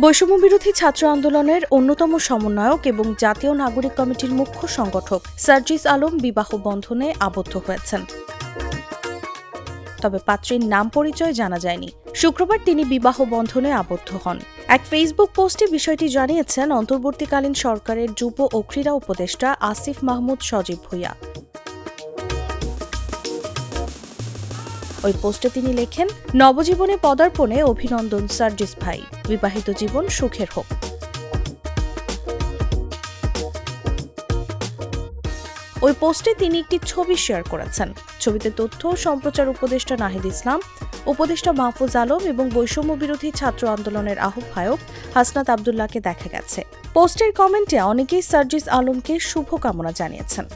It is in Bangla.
বৈষম্যবিরোধী ছাত্র আন্দোলনের অন্যতম সমন্বয়ক এবং জাতীয় নাগরিক কমিটির মুখ্য সংগঠক সার্জিস আলম বিবাহ বন্ধনে আবদ্ধ হয়েছেন। তবে পাত্রীর নাম পরিচয় জানা যায়নি। শুক্রবার তিনি বিবাহ বন্ধনে আবদ্ধ হন। এক ফেসবুক পোস্টে বিষয়টি জানিয়েছেন অন্তর্বর্তীকালীন সরকারের যুব ও ক্রীড়া উপদেষ্টা আসিফ মাহমুদ সজীব ভূঁইয়া। ওই পোস্টে তিনি লেখেন, নবজীবনে পদার্পণে অভিনন্দন সার্জিস ভাই, বিবাহিত জীবন সুখের হোক। ওই পোস্টে তিনি একটি ছবি শেয়ার করেছেন। ছবিতে তথ্য ও সম্প্রচার উপদেষ্টা নাহিদ ইসলাম, উপদেষ্টা মাহফুজ আলম এবং বৈষম্য বিরোধী ছাত্র আন্দোলনের আহ্বায়ক হাসনাত আবদুল্লাহকে দেখা গেছে। পোস্টের কমেন্টে অনেকেই সার্জিস আলমকে শুভকামনা জানিয়েছেন।